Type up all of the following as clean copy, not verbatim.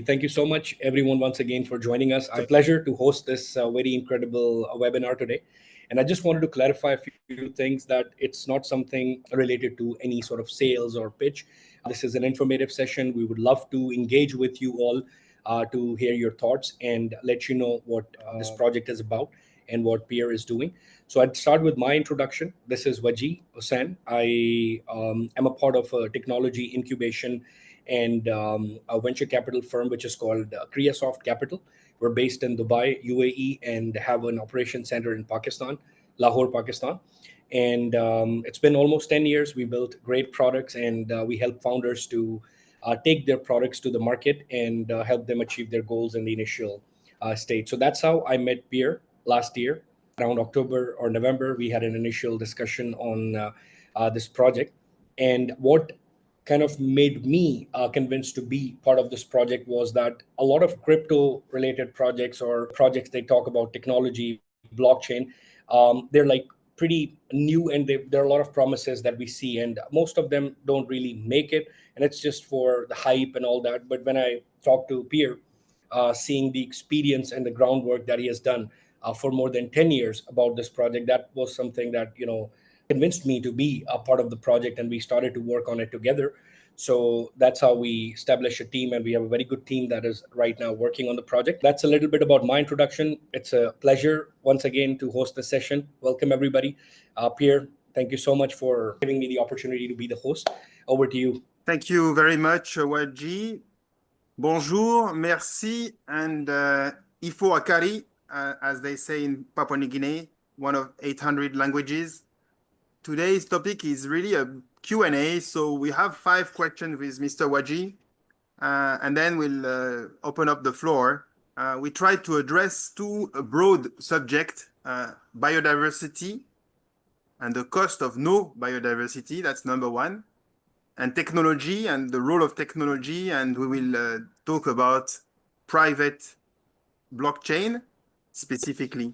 Thank you so much, everyone, once again for joining us. It's a pleasure to host this very incredible webinar today. And I just wanted to clarify a few things that it's not something related to any sort of sales or pitch. This is an informative session. We would love to engage with you all to hear your thoughts and let you know what this project is about and what Pierre is doing. So I'd start with my introduction. This is Waji Hussain. I am a part of a technology incubation and a venture capital firm which is called Creasoft Capital. We're based in Dubai, UAE, and have an operation center in Pakistan, Lahore, Pakistan. And it's been almost 10 years. We built great products and we help founders to take their products to the market and help them achieve their goals in the initial stage. So that's how I met Pierre last year. Around October or November, we had an initial discussion on this project. And what kind of made me convinced to be part of this project was that a lot of crypto related projects or projects they talk about technology, blockchain, they're like pretty new and there are a lot of promises that we see, and most of them don't really make it, and it's just for the hype and all that. But when I talk to Pierre, seeing the experience and the groundwork that he has done for more than 10 years about this project, that was something that convinced me to be a part of the project, and we started to work on it together. So that's how we established a team, and we have a very good team that is right now working on the project. That's a little bit about my introduction. It's a pleasure once again to host the session. Welcome everybody. Pierre, thank you so much for giving me the opportunity to be the host. Over to you. Thank you very much, Waji. Bonjour, merci, and ifo akari, as they say in Papua New Guinea, one of 800 languages. Today's topic is really a Q&A, so we have 5 questions with Mr. Waji, and then we'll open up the floor. We try to address 2 broad subjects, biodiversity and the cost of no biodiversity, that's number 1, and technology and the role of technology, and we will talk about private blockchain specifically.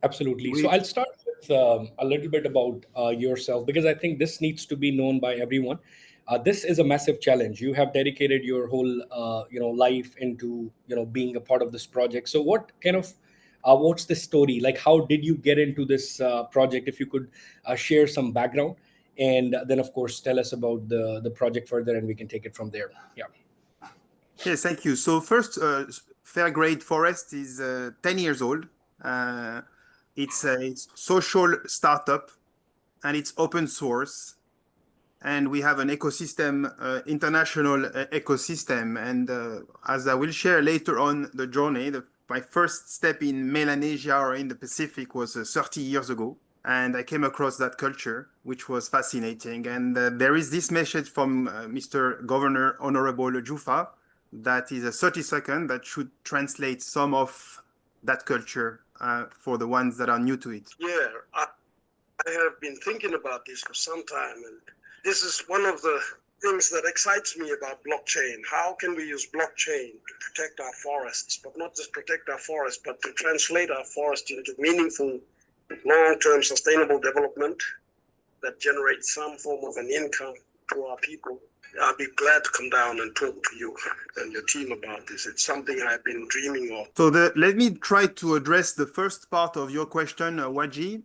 Absolutely. So I'll start with a little bit about yourself, because I think this needs to be known by everyone. This is a massive challenge. You have dedicated your whole life into being a part of this project. So what kind of what's the story? Like, how did you get into this project? If you could share some background, and then of course tell us about the project further, and we can take it from there. Yeah. Yes, thank you. So first, Fairgrade Forest is 10 years old. It's a social startup, and it's open source. And we have an ecosystem, international ecosystem. And as I will share later on the journey, my first step in Melanesia or in the Pacific was 30 years ago. And I came across that culture, which was fascinating. And there is this message from Mr. Governor Honorable Jufa that is a 30-second that should translate some of that culture for the ones that are new to it. Yeah, I have been thinking about this for some time, and this is one of the things that excites me about blockchain. How can we use blockchain to protect our forests, but not just protect our forests, but to translate our forest into meaningful, long-term sustainable development that generates some form of an income to our people? I'll be glad to come down and talk to you and your team about this. It's something I've been dreaming of. So let me try to address the first part of your question, Waji.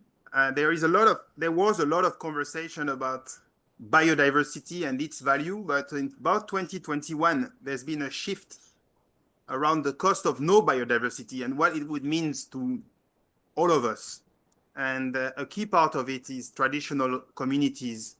There was a lot of conversation about biodiversity and its value, but in about 2021, there's been a shift around the cost of no biodiversity and what it would mean to all of us. And a key part of it is traditional communities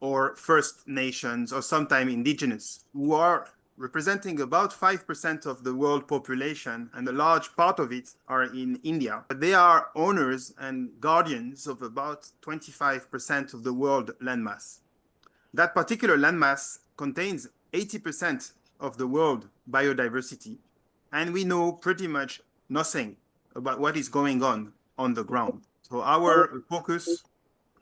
or First Nations, or sometimes Indigenous, who are representing about 5% of the world population, and a large part of it are in India. But they are owners and guardians of about 25% of the world landmass. That particular landmass contains 80% of the world biodiversity, and we know pretty much nothing about what is going on the ground. So our focus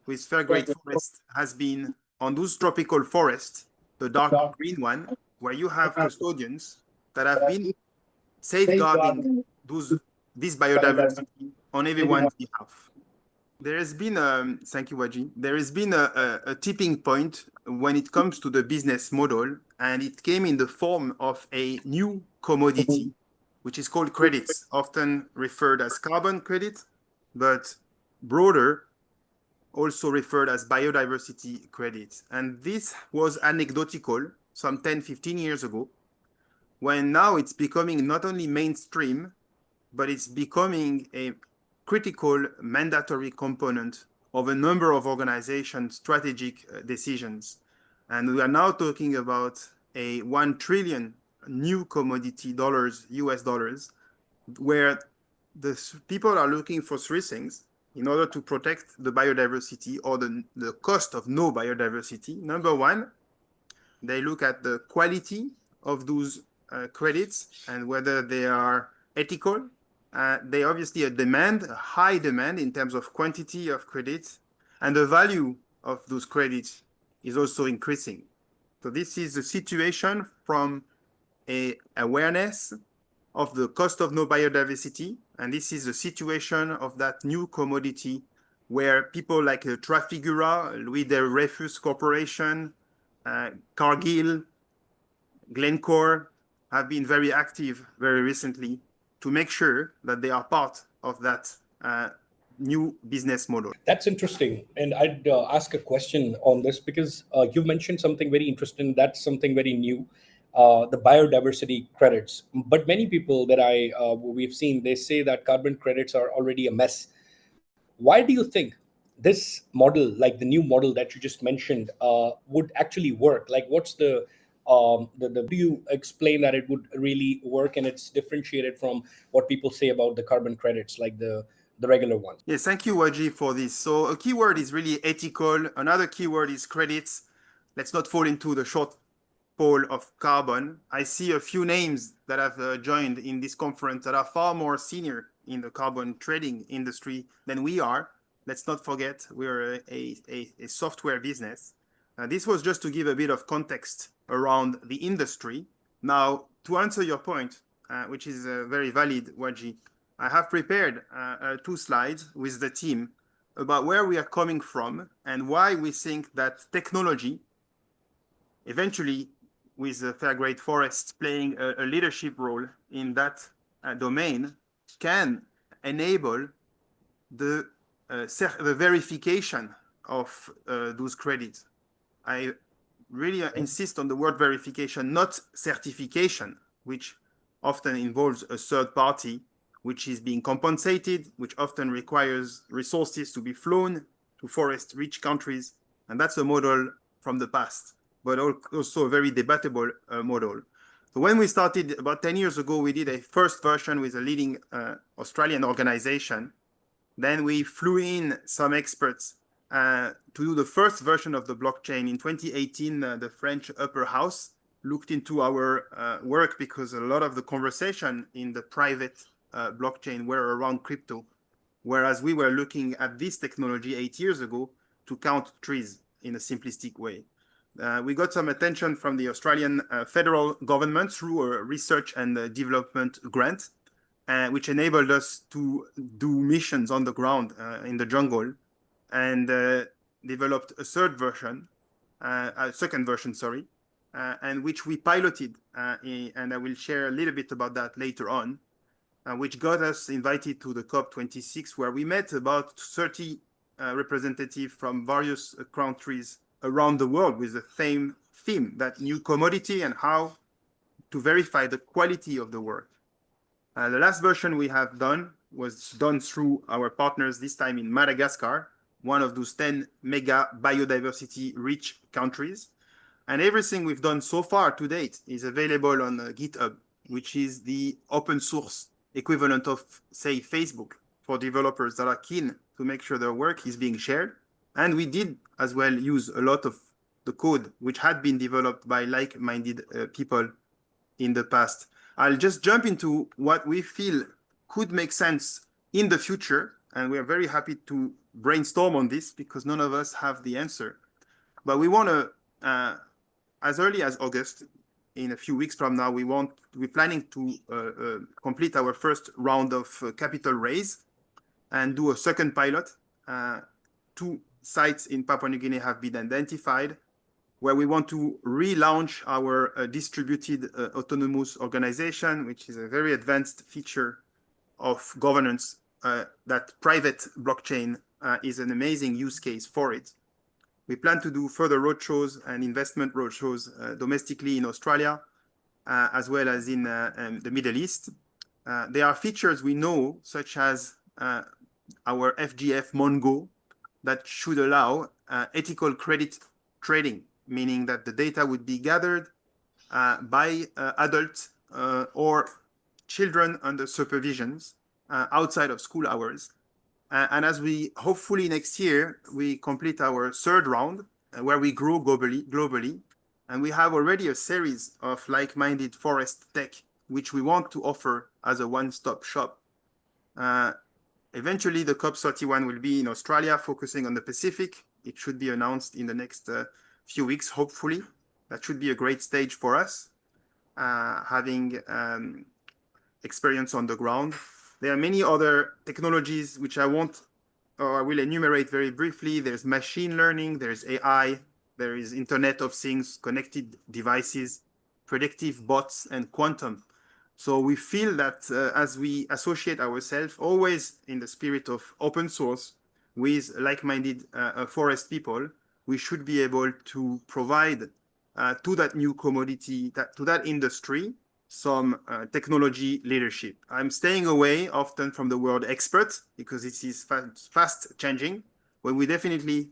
with Fairgrade Forest has been on those tropical forests, the dark green one, where you have custodians that have been safeguarding this biodiversity on everyone's behalf. There has been, thank you, Waji. There has been a tipping point when it comes to the business model, and it came in the form of a new commodity, which is called credits, often referred as carbon credit, but broader, also referred as biodiversity credit. And this was anecdotal some 10, 15 years ago, when now it's becoming not only mainstream, but it's becoming a critical mandatory component of a number of organizations' strategic decisions. And we are now talking about a 1 trillion new commodity dollars, US dollars, where the people are looking for three things in order to protect the biodiversity or the cost of no biodiversity. Number one, they look at the quality of those credits and whether they are ethical. They obviously a high demand in terms of quantity of credits, and the value of those credits is also increasing. So this is the situation from a awareness of the cost of no biodiversity, and this is the situation of that new commodity where people like Trafigura, Louis de Dreyfus Corporation, Cargill, Glencore have been very active very recently to make sure that they are part of that new business model. That's interesting. And I'd ask a question on this because you mentioned something very interesting. That's something very new, the biodiversity credits. But many people that we've seen, they say that carbon credits are already a mess. Why do you think this model, like the new model that you just mentioned, would actually work? Like, what's the do you explain that it would really work and it's differentiated from what people say about the carbon credits, like the regular ones? Yes, thank you, Waji, for this. So a keyword is really ethical. Another keyword is credits. Let's not fall into the short pole of carbon. I see a few names that have joined in this conference that are far more senior in the carbon trading industry than we are. Let's not forget, we're a software business. This was just to give a bit of context around the industry. Now, to answer your point, which is very valid, Waji, I have prepared 2 slides with the team about where we are coming from and why we think that technology, eventually with the Fairgrade Forest playing a leadership role in that domain, can enable the verification of those credits. I really insist on the word verification, not certification, which often involves a third party, which is being compensated, which often requires resources to be flown to forest-rich countries. And that's a model from the past, but also a very debatable model. So when we started about 10 years ago, we did a first version with a leading Australian organization. Then we flew in some experts to do the first version of the blockchain. In 2018, the French upper house looked into our work because a lot of the conversation in the private blockchain were around crypto, whereas we were looking at this technology 8 years ago to count trees in a simplistic way. We got some attention from the Australian federal government through a research and development grant, which enabled us to do missions on the ground in the jungle, and developed a second version, and which we piloted, and I will share a little bit about that later on, which got us invited to the COP26, where we met about 30 representatives from various countries around the world with the same theme, that new commodity and how to verify the quality of the work. The last version we have done was done through our partners, this time in Madagascar, one of those 10 mega biodiversity rich countries. And everything we've done so far to date is available on GitHub, which is the open source equivalent of, say, Facebook for developers that are keen to make sure their work is being shared. And we did as well use a lot of the code which had been developed by like-minded people in the past. I'll just jump into what we feel could make sense in the future. And we are very happy to brainstorm on this because none of us have the answer. But we want to, as early as August, in a few weeks from now, we're planning to complete our first round of capital raise and do a second pilot 2 sites in Papua New Guinea have been identified where we want to relaunch our distributed autonomous organization, which is a very advanced feature of governance that private blockchain is an amazing use case for it. We plan to do further roadshows and investment roadshows domestically in Australia, as well as in the Middle East. There are features we know, such as our FGF Mongo, that should allow ethical credit trading, meaning that the data would be gathered by adults or children under supervisions outside of school hours. And as we hopefully next year, we complete our 3rd round where we grow globally. And we have already a series of like-minded forest tech, which we want to offer as a one-stop shop. Eventually, the COP31 will be in Australia, focusing on the Pacific. It should be announced in the next few weeks, hopefully. That should be a great stage for us, having experience on the ground. There are many other technologies which I will enumerate very briefly. There's machine learning, there's AI, there is Internet of Things, connected devices, predictive bots, and quantum. So we feel that as we associate ourselves always in the spirit of open source with like-minded forest people, we should be able to provide to that new commodity, to that industry, some technology leadership. I'm staying away often from the word expert because it is fast changing, but we definitely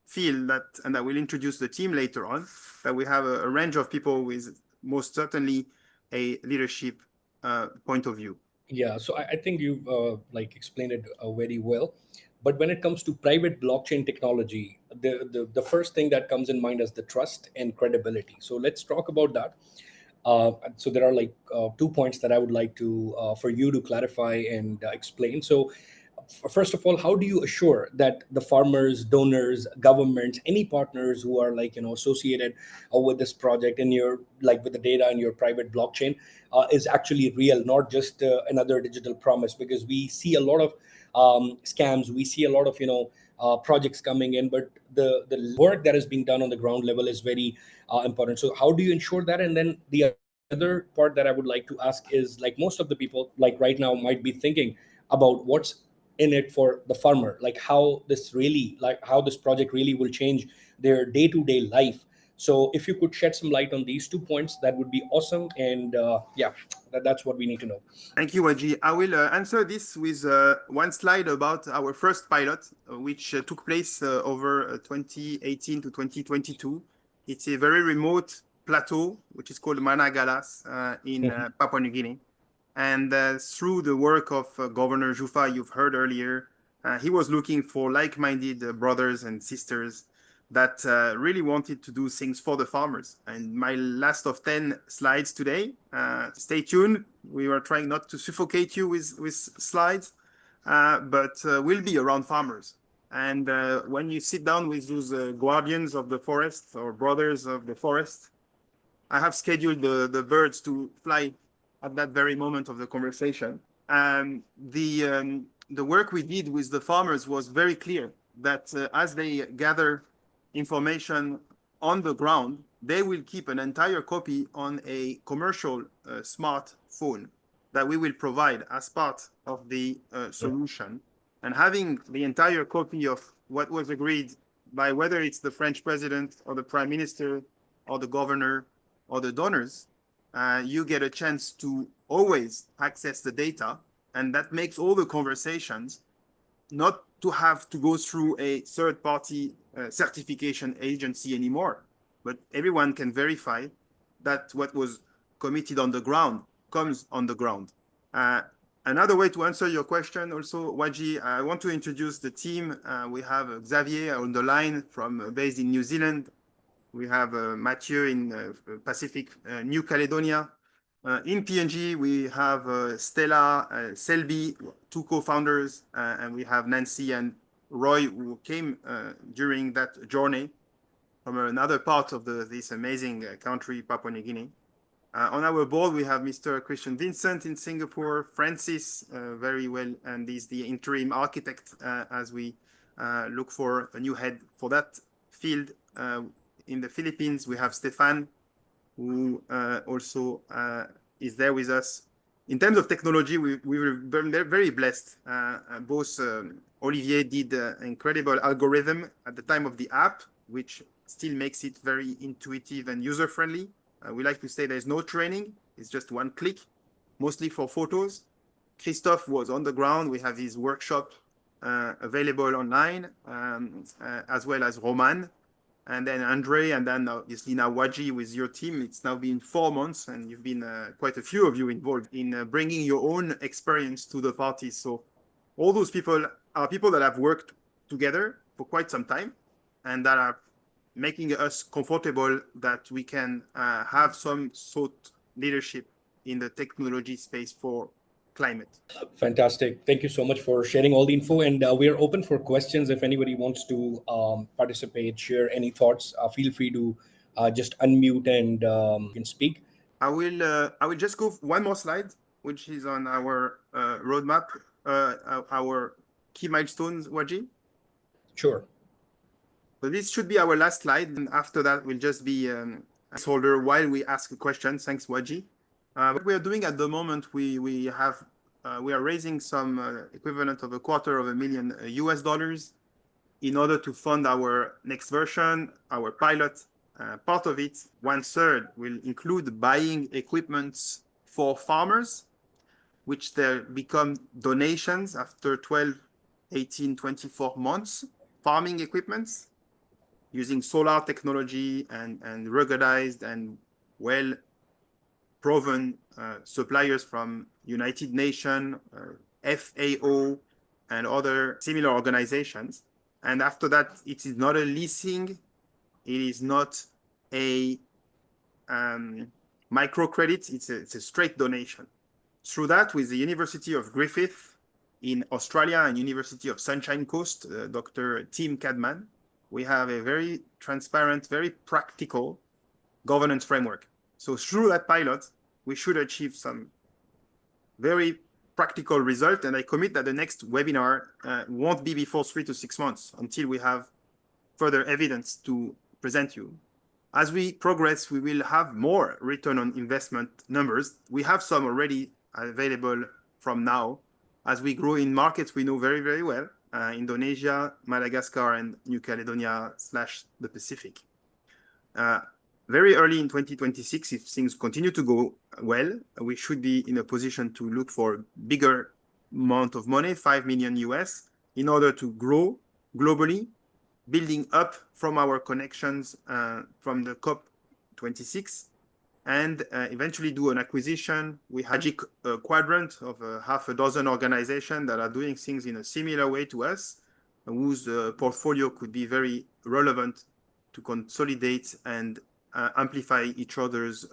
feel that, and I will introduce the team later on, that we have a range of people with most certainly a leadership point of view. Yeah, so I think you've like explained it very well. But when it comes to private blockchain technology, the first thing that comes in mind is the trust and credibility. So let's talk about that. So there are like 2 points that I would like to for you to clarify and explain. So first of all, how do you assure that the farmers, donors, governments, any partners who are like associated with this project and your like with the data in your private blockchain is actually real, not just another digital promise? Because we see a lot of scams, we see a lot of projects coming in, but the work that is being done on the ground level is very important. So how do you ensure that? And then the other part that I would like to ask is, like, most of the people like right now might be thinking about what's in it for the farmer, like how this project really will change their day-to-day life. So if you could shed some light on these 2 points, that would be awesome. And yeah, that's what we need to know. Thank you, Waji. I will answer this with one slide about our first pilot, which took place over 2018 to 2022. It's a very remote plateau, which is called Managalas in Papua New Guinea. And through the work of Governor Jufa, you've heard earlier, he was looking for like-minded brothers and sisters that really wanted to do things for the farmers. And my last of 10 slides today, stay tuned. We were trying not to suffocate you with slides, but we'll be around farmers. And when you sit down with those guardians of the forest or brothers of the forest, I have scheduled the birds to fly at that very moment of the conversation. And the work we did with the farmers was very clear that as they gather information on the ground, they will keep an entire copy on a commercial smartphone that we will provide as part of the solution. And having the entire copy of what was agreed by whether it's the French president or the prime minister or the governor or the donors, you get a chance to always access the data. And that makes all the conversations not to have to go through a third-party certification agency anymore, but everyone can verify that what was committed on the ground comes on the ground. Another way to answer your question also, Waji, I want to introduce the team. We have Xavier on the line based in New Zealand. We have Mathieu in Pacific New Caledonia. In PNG, we have Stella, Selby, 2 co-founders, and we have Nancy and Roy, who came during that journey from another part of this amazing country, Papua New Guinea. On our board, we have Mr. Christian Vincent in Singapore, Francis, very well, and he's the interim architect as we look for a new head for that field. In the Philippines, we have Stefan, who also is there with us. In terms of technology, we were very blessed. Both Olivier did an incredible algorithm at the time of the app, which still makes it very intuitive and user-friendly. We like to say there's no training. It's just one click, mostly for photos. Christophe was on the ground. We have his workshop available online, as well as Roman. And then Andre, and then obviously now Waji with your team. It's now been 4 months, and you've been quite a few of you involved in bringing your own experience to the party. So all those people are people that have worked together for quite some time, and that are making us comfortable that we can have some sort of leadership in the technology space for climate. Fantastic. Thank you so much for sharing all the info. And we are open for questions. If anybody wants to participate, share any thoughts, feel free to just unmute and can speak. I will just go one more slide, which is on our roadmap, our key milestones, Waji. Sure. So this should be our last slide, and after that will just be a placeholder while we ask a question. Thanks, Waji. What we are doing at the moment, we are raising some equivalent of $250,000 US in order to fund our next version, our pilot. Part of it, 1/3, will include buying equipment for farmers, which they become donations after 12, 18, 24 months. Farming equipment using solar technology and ruggedized and well proven suppliers from United Nations, FAO, and other similar organizations. And after that, it is not a leasing, it is not a microcredit, it's a straight donation. Through that, with the University of Griffith in Australia and University of Sunshine Coast, Dr. Tim Cadman, we have a very transparent, very practical governance framework. So through that pilot, we should achieve some very practical result. And I commit that the next webinar won't be before 3 to 6 months until we have further evidence to present you. As we progress, we will have more return on investment numbers. We have some already available from now. As we grow in markets we know very, very well, Indonesia, Madagascar, and New Caledonia / the Pacific. Very early in 2026, if things continue to go well, we should be in a position to look for a bigger amount of money, $5 million US, in order to grow globally, building up from our connections from the COP26, and eventually do an acquisition. We have a quadrant of half a dozen organizations that are doing things in a similar way to us, whose portfolio could be very relevant to consolidate and amplify each other's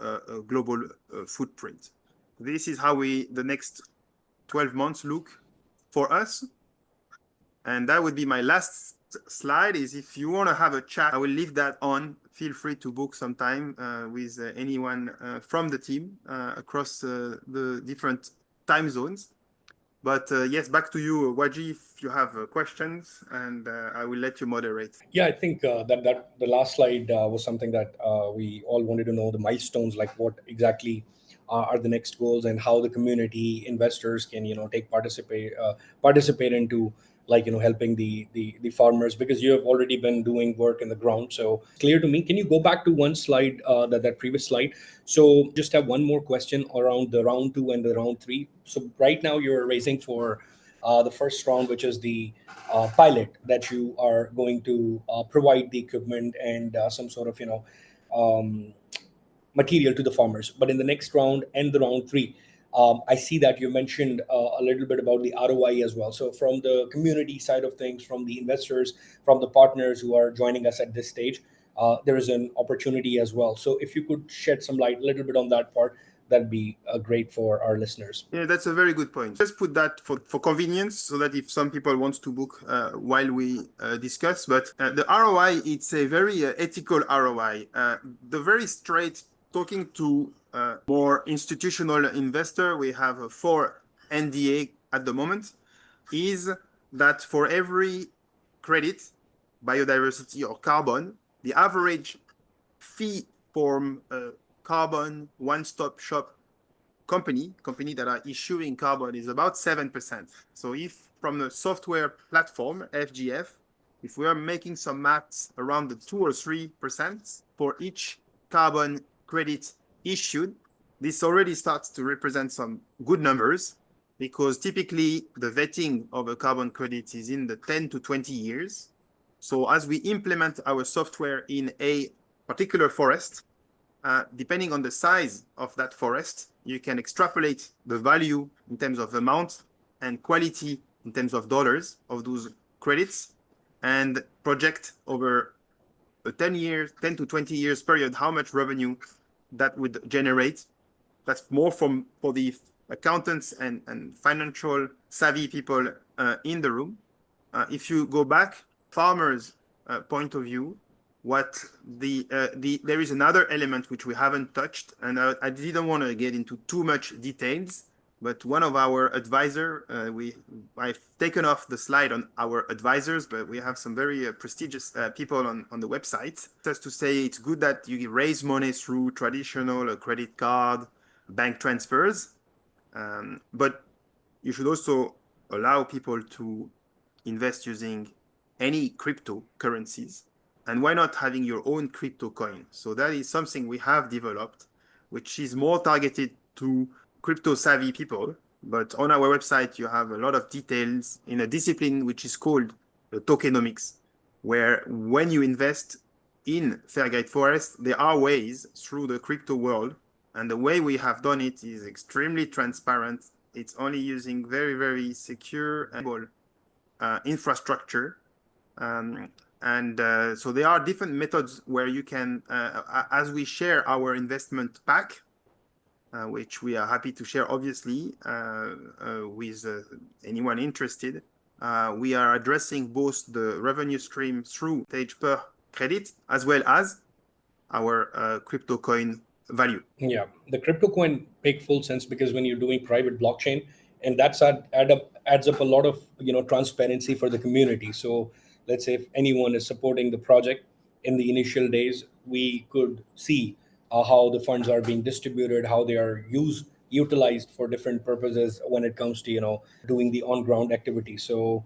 global footprint. This is how the next 12 months look for us. And that would be my last slide. Is if you want to have a chat, I will leave that on. Feel free to book some time with anyone from the team across the different time zones. But yes, back to you, Waji, if you have questions, and I will let you moderate. Yeah, I think that the last slide was something that we all wanted to know, the milestones, like what exactly are the next goals and how the community investors can, participate into helping the farmers, because you have already been doing work in the ground. So clear to me. Can you go back to one slide, that previous slide? So just have one more question around the round 2 and the round 3. So right now you're raising for the first round, which is the pilot, that you are going to provide the equipment and some sort of material to the farmers. But in the next round and the round 3, I see that you mentioned a little bit about the ROI as well. So from the community side of things, from the investors, from the partners who are joining us at this stage, there is an opportunity as well. So if you could shed some light a little bit on that part, that'd be great for our listeners. Yeah, that's a very good point. Just put that for convenience, so that if some people want to book while we discuss. But the ROI, it's a very ethical ROI. The very straight, talking to more institutional investor, we have 4 NDA at the moment, is that for every credit, biodiversity or carbon, the average fee from a carbon one-stop shop company that are issuing carbon is about 7%. So if from the software platform, FGF, if we are making some maths around the 2 or 3% for each carbon credit issued, this already starts to represent some good numbers, because typically the vetting of a carbon credit is in the 10 to 20 years. So as we implement our software in a particular forest, depending on the size of that forest, you can extrapolate the value in terms of amount and quality in terms of dollars of those credits, and project over a 10 to 20 years period how much revenue that would generate. That's more for the accountants and financial savvy people in the room. If you go back, farmers' point of view, there is another element which we haven't touched, and I didn't want to get into too much details, but one of our advisor, I've taken off the slide on our advisors, but we have some very prestigious people on the website. Just to say, it's good that you raise money through traditional credit card, bank transfers, but you should also allow people to invest using any cryptocurrencies. And why not having your own crypto coin? So that is something we have developed, which is more targeted to crypto savvy people. But on our website, you have a lot of details in a discipline which is called tokenomics, where when you invest in Fairgate Forest, there are ways through the crypto world. And the way we have done it is extremely transparent. It's only using very, very secure and infrastructure. So there are different methods where you can, as we share our investment pack, which we are happy to share, obviously, with anyone interested. We are addressing both the revenue stream through stage per credit, as well as our crypto coin value. Yeah, the crypto coin make full sense, because when you're doing private blockchain, and that's adds up a lot of transparency for the community. So let's say if anyone is supporting the project in the initial days, we could see how the funds are being distributed, how they are utilized for different purposes when it comes to doing the on ground activity. So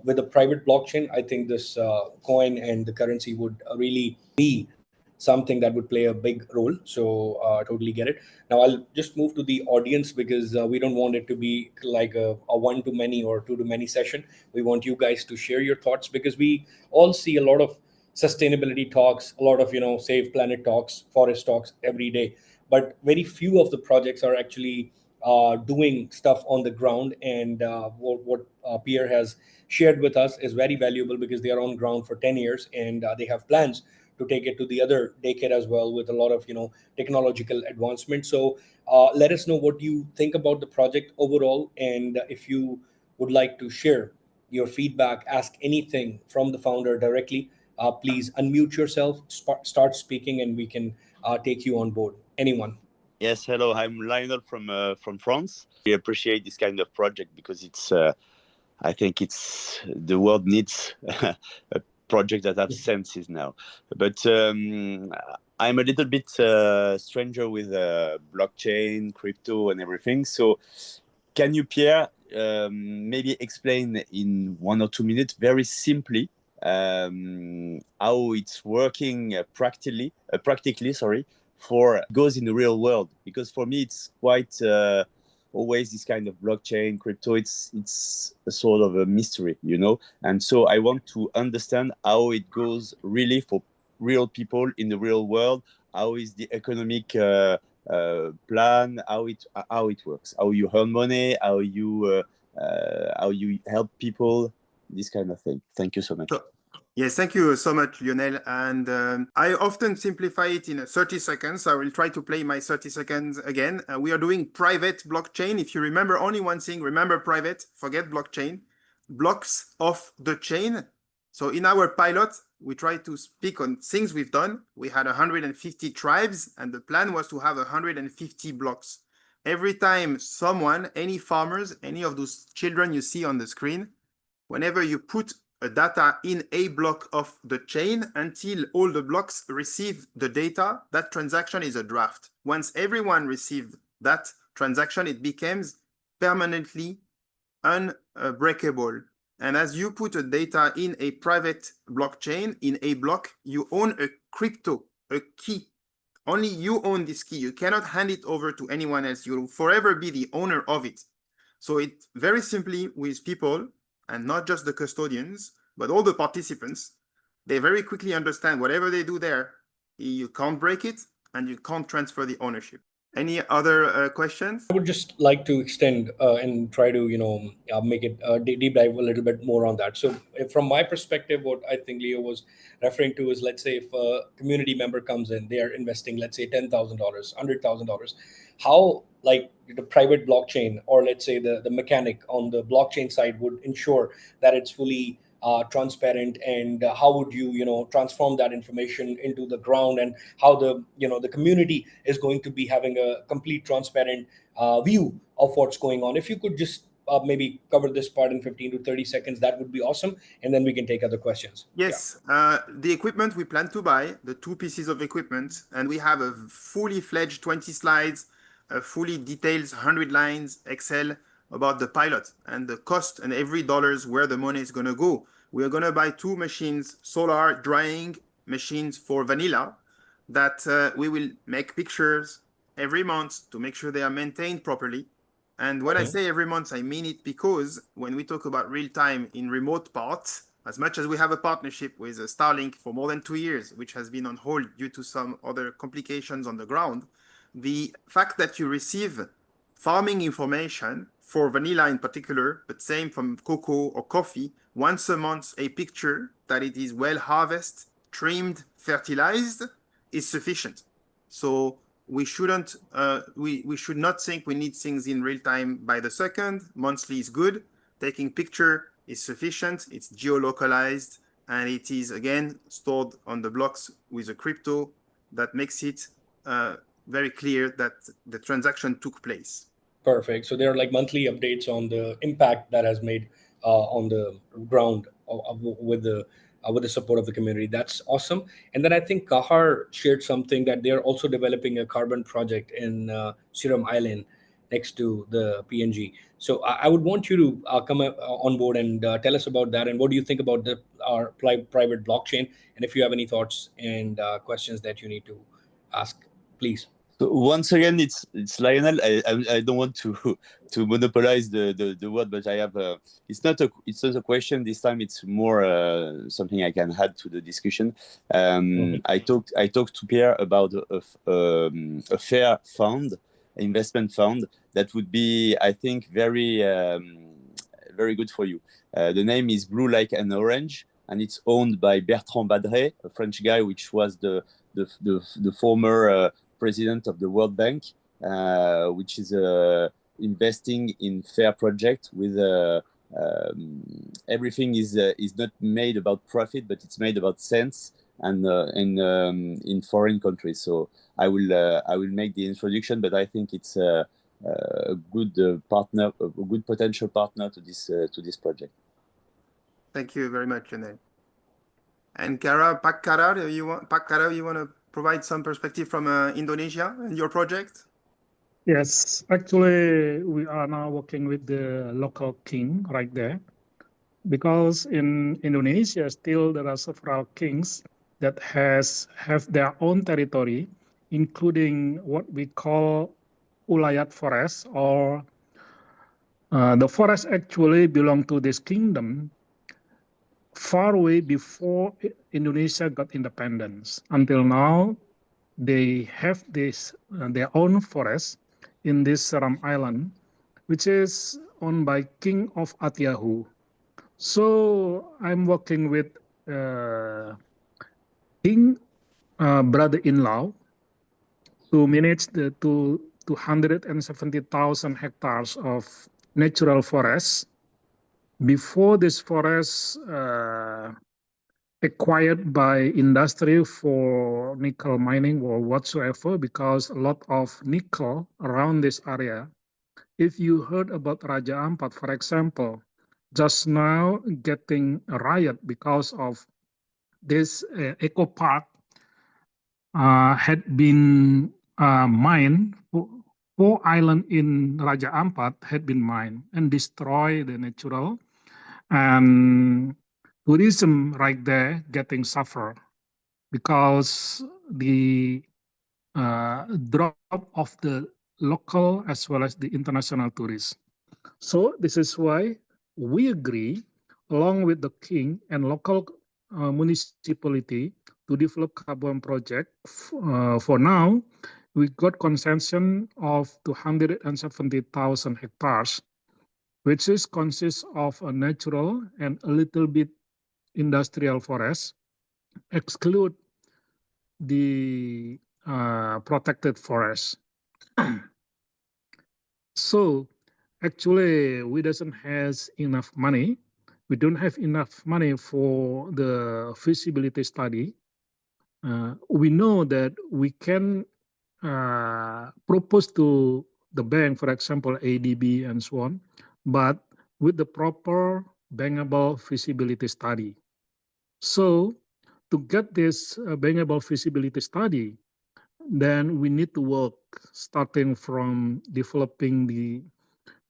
with a private blockchain, I think this coin and the currency would really be something that would play a big role. So I totally get it. Now I'll just move to the audience, because we don't want it to be like a one to many or two to many session. We want you guys to share your thoughts, because we all see a lot of sustainability talks, a lot of save planet talks, forest talks every day, but very few of the projects are actually doing stuff on the ground. And what Pierre has shared with us is very valuable, because they are on ground for 10 years, and they have plans to take it to the other decade as well, with a lot of technological advancement. So let us know what you think about the project overall, and if you would like to share your feedback, ask anything from the founder directly, please unmute yourself, start speaking, and we can take you on board. Anyone? Yes, hello. I'm Lionel from France. We appreciate this kind of project, because it's I think the world needs a project that have senses now. But I'm a little bit stranger with blockchain, crypto, and everything. So can you, Pierre, maybe explain in 1 or 2 minutes, very simply, how it's working practically, for goes in the real world? Because for me, it's quite always this kind of blockchain, crypto, it's a sort of a mystery, and so I want to understand how it goes really for real people in the real world. How is the economic plan, how it works, how you earn money, how you help people, this kind of thing. Thank you so much. Yes, thank you so much, Lionel. And I often simplify it in 30 seconds. I will try to play my 30 seconds again. We are doing private blockchain. If you remember only one thing, remember private, forget blockchain. Blocks of the chain. So in our pilot, we try to speak on things we've done. We had 150 tribes, and the plan was to have 150 blocks. Every time someone, any farmers, any of those children you see on the screen, whenever you put a data in a block of the chain until all the blocks receive the data. That transaction is a draft. Once everyone received that transaction, it becomes permanently unbreakable. And as you put a data in a private blockchain, in a block, you own a crypto, a key. Only you own this key. You cannot hand it over to anyone else. You'll forever be the owner of it. So it very simply with people, and not just the custodians, but all the participants, they very quickly understand whatever they do there, you can't break it and you can't transfer the ownership. Any other questions? I would just like to extend and try to, make it deep dive a little bit more on that. So, from my perspective, what I think Leo was referring to is, let's say, if a community member comes in, they are investing, let's say, $10,000, $100,000. How, like the private blockchain, or let's say the mechanic on the blockchain side, would ensure that it's fully transparent, and how would you transform that information into the ground, and how the community is going to be having a complete transparent view of what's going on. If you could just maybe cover this part in 15 to 30 seconds, that would be awesome, and then we can take other questions. Yes, the equipment we plan to buy, the 2 pieces of equipment, and we have a fully fledged 20 slides, a fully detailed 100 lines Excel about the pilot and the cost and every dollars where the money is going to go. We are going to buy 2 machines, solar drying machines for vanilla, that we will make pictures every month to make sure they are maintained properly. And when I say every month, I mean it, because when we talk about real time in remote parts, as much as we have a partnership with Starlink for more than 2 years, which has been on hold due to some other complications on the ground, the fact that you receive farming information for vanilla in particular, but same from cocoa or coffee, once a month, a picture that it is well harvested, trimmed, fertilized, is sufficient. So we shouldn't, we should not think we need things in real time by the second. Monthly is good. Taking picture is sufficient. It's geolocalized, and it is again stored on the blocks with a crypto that makes it very clear that the transaction took place. Perfect. So there are like monthly updates on the impact that has made on the ground with the support of the community. That's awesome. And then I think Kahar shared something that they're also developing a carbon project in Serum Island next to the PNG. So I would want you to come on board and tell us about that, and what do you think about our private blockchain, and if you have any thoughts and questions that you need to ask, please. So once again, it's Lionel. I don't want to monopolize the word, but I have it's not a question this time. It's more something I can add to the discussion. I talked to Pierre about a fair fund, investment fund that would be, I think, very good for you. The name is Blue Like an Orange, and it's owned by Bertrand Badret, a French guy, which was the former president of the World Bank, which is investing in fair project with everything is not made about profit, but it's made about sense, and in foreign countries. So I will make the introduction, but I think it's a good partner, a good potential partner to this project. Thank you very much, Janelle. And Pak Kara, you want to provide some perspective from Indonesia and your project? Yes, actually, we are now working with the local king right there, because in Indonesia still there are several kings that have their own territory, including what we call ulayat forest, or the forest actually belong to this kingdom far away before Indonesia got independence. Until now, they have this their own forest in this Seram Island, which is owned by King of Atiahu. So I'm working with King brother-in-law to manage the 270,000 hectares of natural forests. Before this forest acquired by industry for nickel mining or whatsoever, because a lot of nickel around this area. If you heard about Raja Ampat, for example, just now getting a riot because of this eco park had been mined. Four islands in Raja Ampat had been mined and destroy the natural, and tourism right there getting suffer because the drop of the local as well as the international tourists. So this is why we agree, along with the king and local municipality, to develop carbon project. For now, we got consensus of 270,000 hectares, which is consists of a natural and a little bit industrial forest, exclude the protected forest. So actually, we doesn't have enough money. We don't have enough money for the feasibility study. We know that we can propose to the bank, for example, ADB and so on, but with the proper bankable feasibility study. So to get this bankable feasibility study, then we need to work starting from developing the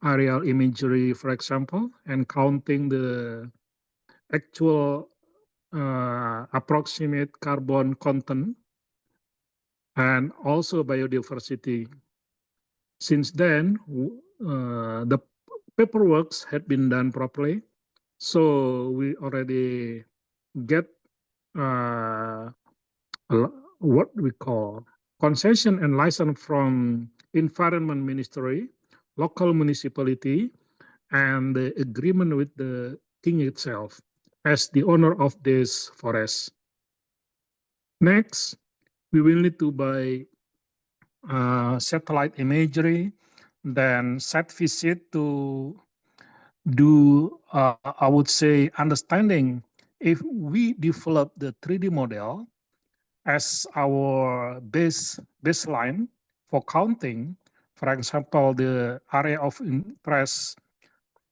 aerial imagery, for example, and counting the actual approximate carbon content and also biodiversity. Since then, the paperwork had been done properly, so we already get what we call concession and license from Environment Ministry, local municipality, and the agreement with the king itself as the owner of this forest. Next, we will need to buy satellite imagery, then site visit to do, I would say, understanding if we develop the 3D model as our baseline for counting, for example, the area of interest,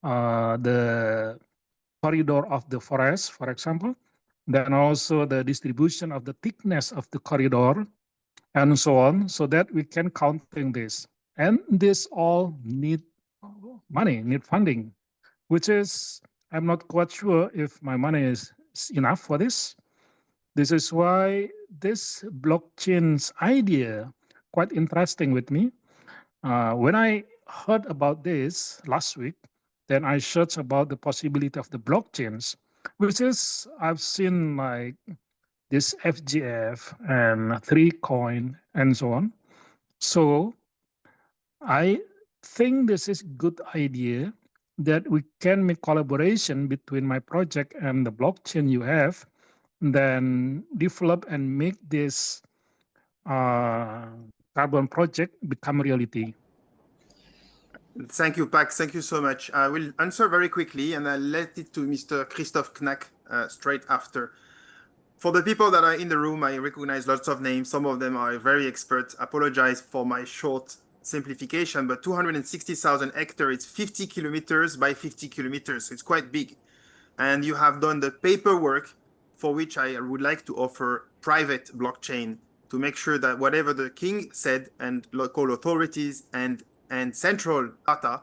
the corridor of the forest, for example, then also the distribution of the thickness of the corridor, and so on, so that we can counting this. And this all need money, need funding, which is, I'm not quite sure if my money is enough for this. This is why this blockchain's idea quite interesting with me. When I heard about this last week, then I searched about the possibility of the blockchains, which is I've seen like this FGF and 3Coin and so on. So I think this is good idea that we can make collaboration between my project and the blockchain you have, then develop and make this carbon project become reality. Thank you, Pax. Thank you so much. I will answer very quickly, and I'll let it to Mr. Christoph Knack straight after. For the people that are in the room, I recognize lots of names. Some of them are very expert. Apologize for my short simplification, but 260,000 hectares, it's 50 kilometers by 50 kilometers. It's quite big. And you have done the paperwork for which I would like to offer private blockchain to make sure that whatever the king said and local authorities and central data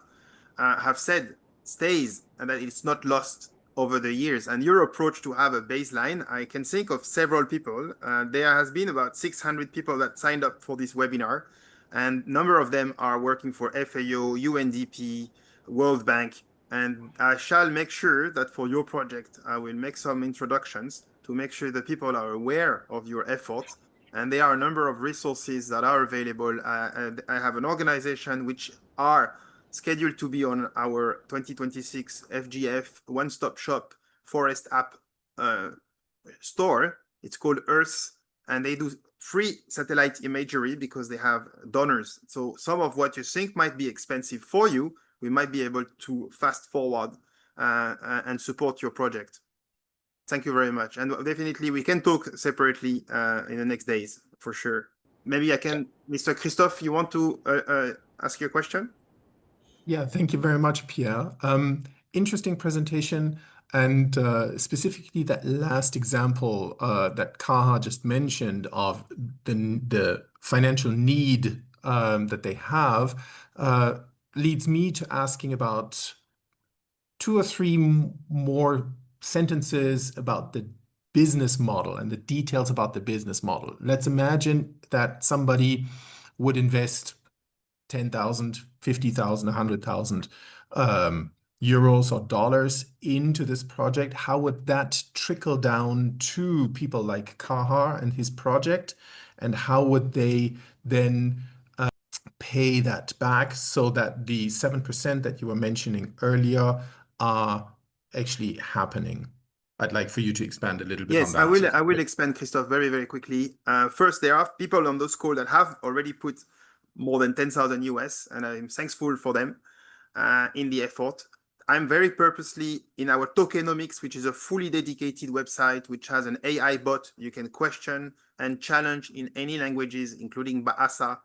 have said stays and that it's not lost over the years. And your approach to have a baseline, I can think of several people. There has been about 600 people that signed up for this webinar, and a number of them are working for FAO, UNDP, World Bank, and I shall make sure that for your project, I will make some introductions to make sure that people are aware of your efforts. And there are a number of resources that are available. I have an organization which are scheduled to be on our 2026 FGF one-stop shop forest app store. It's called Earth, and they do free satellite imagery because they have donors. So some of what you think might be expensive for you, we might be able to fast forward and support your project. Thank you very much. And definitely we can talk separately in the next days for sure. Maybe I can, Mr. Christophe, you want to ask your question? Yeah, thank you very much, Pierre. interesting presentation. And specifically that last example that Kaha just mentioned of the financial need that they have leads me to asking about two or three more sentences about the business model and the details about the business model. Let's imagine that somebody would invest 10,000, 50,000, 100,000 euros or dollars into this project. How would that trickle down to people like Kahar and his project? And how would they then pay that back so that the 7% that you were mentioning earlier are actually happening? I'd like for you to expand a little bit on Yes, that. I will expand, Christophe, very, very quickly. First, there are people on those calls that have already put more than 10,000 US, and I'm thankful for them in the effort. I'm very purposely in our tokenomics, which is a fully dedicated website, which has an AI bot you can question and challenge in any languages, including Bahasa.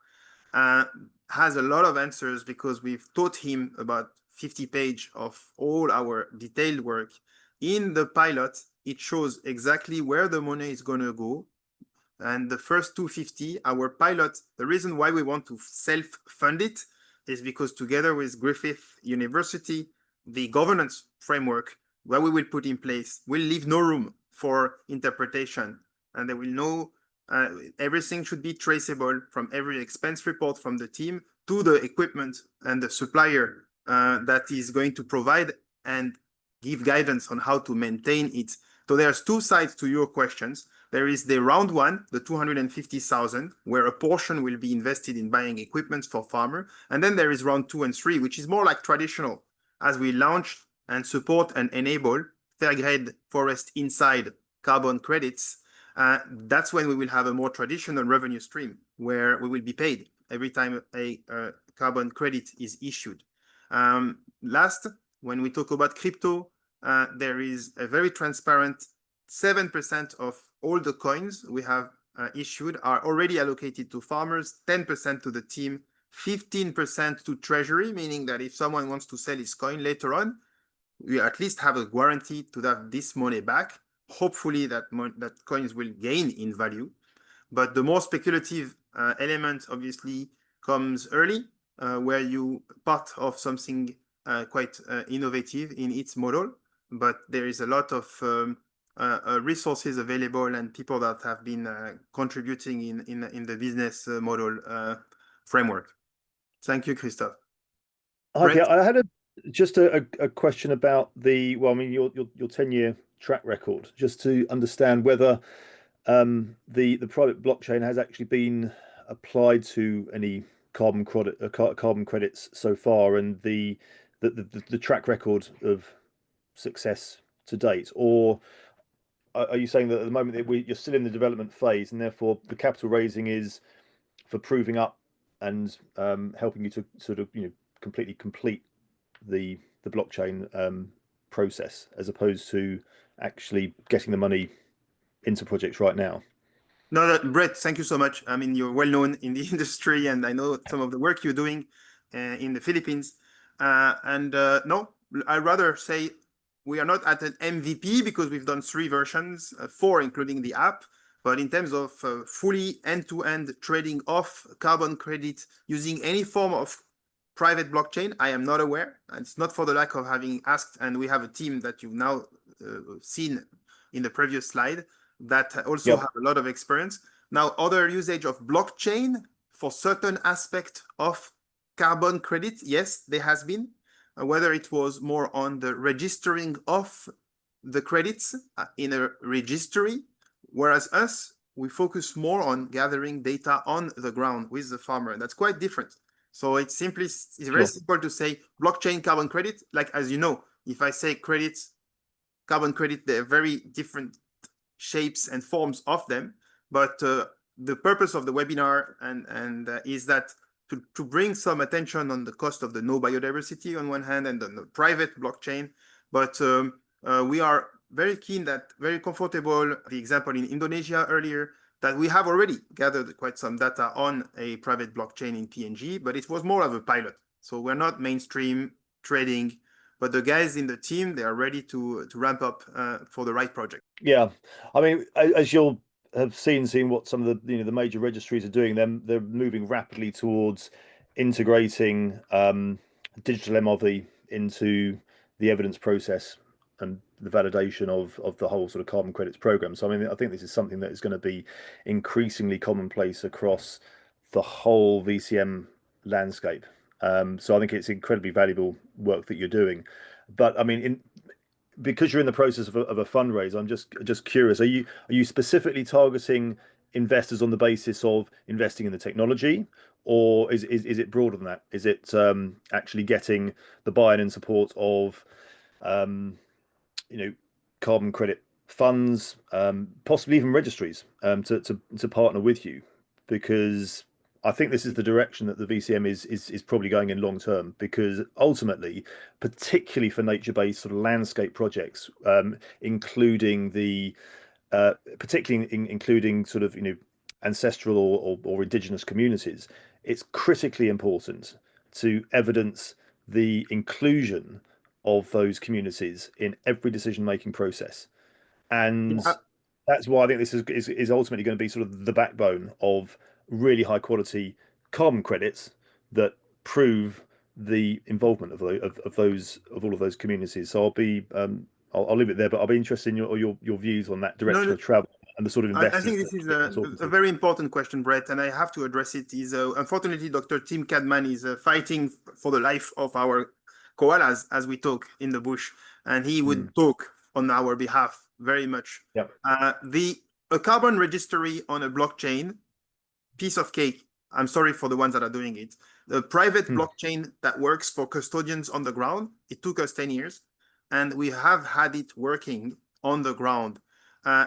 Has a lot of answers because we've taught him about 50 pages of all our detailed work. In the pilot, it shows exactly where the money is going to go. And the first 250, our pilot, the reason why we want to self-fund it is because together with Griffith University, the governance framework that we will put in place will leave no room for interpretation. And they will know everything should be traceable from every expense report from the team to the equipment and the supplier that is going to provide and give guidance on how to maintain it. So there's two sides to your questions. There is the round one, the 250,000, where a portion will be invested in buying equipment for farmer. And then there is round 2 and 3, which is more like traditional, as we launch and support and enable fair grade forest inside carbon credits. That's when we will have a more traditional revenue stream where we will be paid every time a carbon credit is issued. Last, when we talk about crypto, there is a very transparent 7% of all the coins we have issued are already allocated to farmers, 10% to the team, 15% to treasury, meaning that if someone wants to sell his coin later on, we at least have a guarantee to have this money back. Hopefully that coins will gain in value. But the more speculative element obviously comes early, where you part of something quite innovative in its model. But there is a lot of resources available and people that have been contributing in the business model framework. Thank you, Christophe. Okay, I had just a question about your 10-year track record, just to understand whether the private blockchain has actually been applied to any carbon credits so far, and the track record of success to date, or are you saying that at the moment you're still in the development phase and therefore the capital raising is for proving up and helping you to sort of completely complete the blockchain process, as opposed to actually getting the money into projects right now? No, Brett, thank you so much. I mean, you're well known in the industry, and I know some of the work you're doing in the Philippines. No, I'd rather say we are not at an MVP because we've done 3 versions, 4 including the app. But in terms of fully end-to-end trading of carbon credit using any form of private blockchain, I am not aware. And it's not for the lack of having asked, and we have a team that you've now seen in the previous slide that also have a lot of experience. Now, other usage of blockchain for certain aspect of carbon credit, yes, there has been. Whether it was more on the registering of the credits in a registry, whereas us, we focus more on gathering data on the ground with the farmer. And that's quite different. So it's very simple to say blockchain carbon credit. Like, as you know, if I say credits, carbon credit, they're very different shapes and forms of them. But the purpose of the webinar is that to bring some attention on the cost of the no biodiversity on one hand and on the private blockchain. But we are very keen very comfortable, the example in Indonesia earlier, that we have already gathered quite some data on a private blockchain in PNG, but it was more of a pilot. So we're not mainstream trading, but the guys in the team, they are ready to ramp up for the right project. Yeah, I mean, as you'll have seen what some of the the major registries are doing, they're moving rapidly towards integrating digital MRV into the evidence process and the validation of the whole sort of carbon credits program. So I mean, I think this is something that is going to be increasingly commonplace across the whole VCM landscape. So I think it's incredibly valuable work that you're doing. But I mean, because you're in the process of a fundraise, I'm just curious, are you specifically targeting investors on the basis of investing in the technology, or is it broader than that? Is it actually getting the buy-in and support of carbon credit funds, possibly even registries, to partner with you? Because I think this is the direction that the VCM is probably going in long term, because ultimately, particularly for nature-based sort of landscape projects, including including sort of ancestral or indigenous communities, it's critically important to evidence the inclusion of those communities in every decision-making process. And that's why I think this is ultimately going to be sort of the backbone of really high quality carbon credits that prove the involvement of all of those communities. So I'll leave it there, but I'll be interested in your views on that direction of travel and the sort of investors. I think this is a very important question, Brett, and I have to address it. Unfortunately, Dr. Tim Cadman is fighting for the life of our koalas as we talk in the bush, and he would talk on our behalf very much. Yep. A carbon registry on a blockchain, piece of cake. I'm sorry for the ones that are doing it. The private blockchain that works for custodians on the ground, it took us 10 years, and we have had it working on the ground.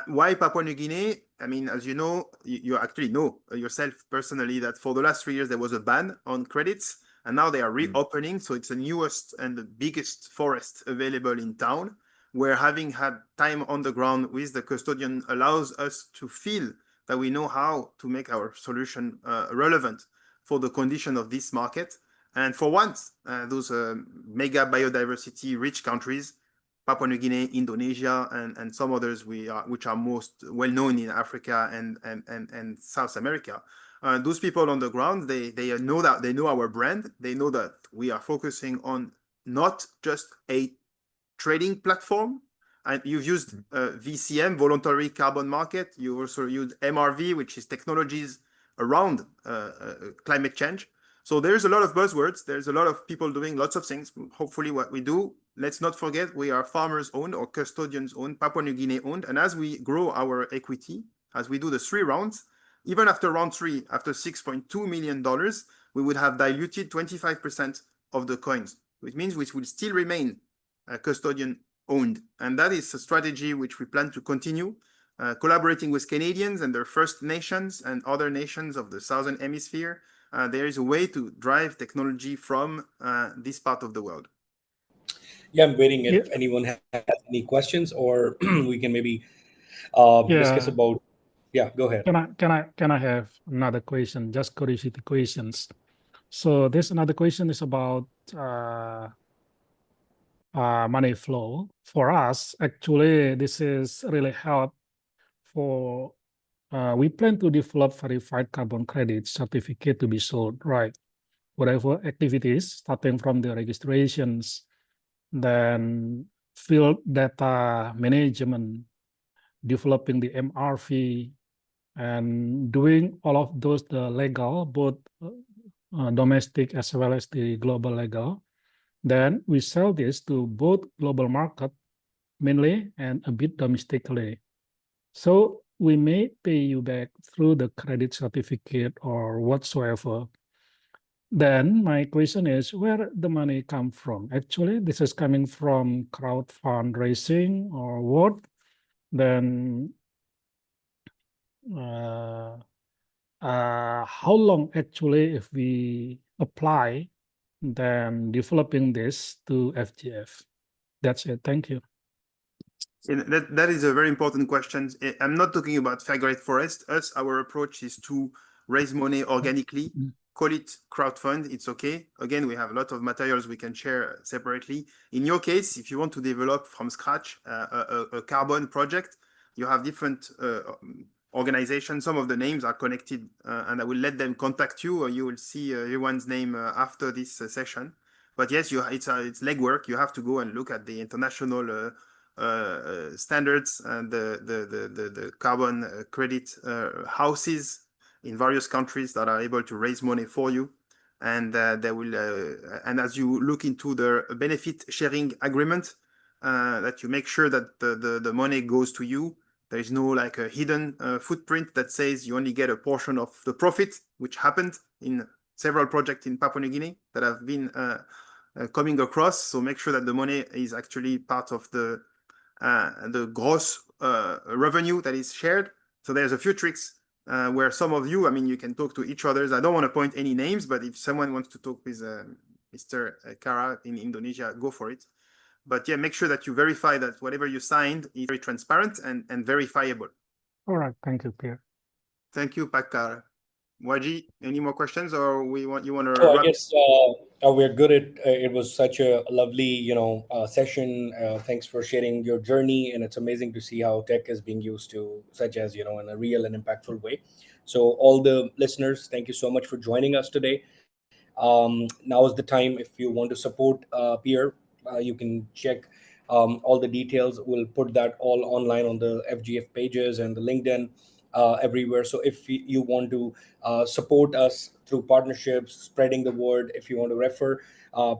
Why Papua New Guinea? I mean, as you know, you actually know yourself personally that for the last 3 years, there was a ban on credits, and now they are reopening. So it's the newest and the biggest forest available in town, where having had time on the ground with the custodian allows us to feel that we know how to make our solution relevant for the condition of this market. And for once, those mega biodiversity rich countries, Papua New Guinea, Indonesia, and some others which are most well known in Africa and South America. Those people on the ground, they know our brand. They know that we are focusing on not just a trading platform. And you've used VCM, voluntary carbon market. You also use MRV, which is technologies around climate change. So there's a lot of buzzwords. There's a lot of people doing lots of things. Hopefully what we do, let's not forget, we are farmers owned or custodians owned, Papua New Guinea owned. And as we grow our equity, as we do the 3 rounds, even after round 3, after $6.2 million, we would have diluted 25% of the coins, which means we will still remain custodian owned. And that is a strategy which we plan to continue, collaborating with Canadians and their First Nations and other nations of the Southern Hemisphere. There is a way to drive technology from this part of the world. Yeah, I'm waiting if anyone has any questions, or we can maybe discuss about. Yeah, go ahead. Can I have another question? Just curiosity questions. So this another question is about money flow. For us, actually, this is really help for. We plan to develop verified carbon credit certificate to be sold, right? Whatever activities, starting from the registrations, then field data management, developing the MRV, and doing all of those, the legal, both domestic as well as the global legal. Then we sell this to both global market mainly and a bit domestically. So we may pay you back through the credit certificate or whatsoever. Then my question is, where the money come from? Actually, this is coming from crowd fundraising or what? Then how long actually if we apply, then developing this to FGF? That's it. Thank you. That is a very important question. I'm not talking about Fair Great Forest. Our approach is to raise money organically, call it crowdfund, it's okay. Again, we have a lot of materials we can share separately. In your case, if you want to develop from scratch a carbon project, you have different organizations. Some of the names are connected, and I will let them contact you, or you will see everyone's name after this session. But yes, it's legwork. You have to go and look at the international standards and the carbon credit houses in various countries that are able to raise money for you, and they will. And as you look into the benefit sharing agreement, that you make sure that the money goes to you. There is no like a hidden footprint that says you only get a portion of the profit, which happened in several projects in Papua New Guinea that have been coming across. So make sure that the money is actually part of the gross revenue that is shared. So there's a few tricks where some of you, I mean, you can talk to each other. I don't want to point any names, but if someone wants to talk with Mr. Kara in Indonesia, go for it. But yeah, make sure that you verify that whatever you signed is very transparent and verifiable. All right. Thank you, Pierre. Thank you, Pakar. Waji, any more questions, or you want to So I wrap? guess we're good at it was such a lovely session. Thanks for sharing your journey, and it's amazing to see how tech is being used to such as in a real and impactful way. So all the listeners, thank you so much for joining us today. Now is the time. If you want to support Pierre, you can check all the details. We'll put that all online on the FGF pages and the LinkedIn everywhere. So if you want to support us through partnerships, spreading the word, if you want to refer,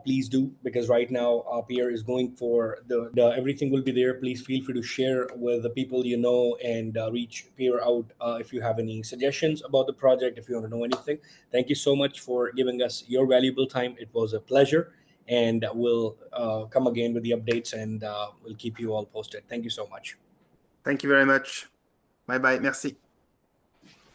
please do, because right now Pierre is going for the everything will be there. Please feel free to share with the people you know, and reach Pierre out if you have any suggestions about the project, if you want to know anything. Thank you so much for giving us your valuable time. It was a pleasure, and we'll come again with the updates, and we'll keep you all posted. Thank you so much. Thank you very much. Bye bye. Merci.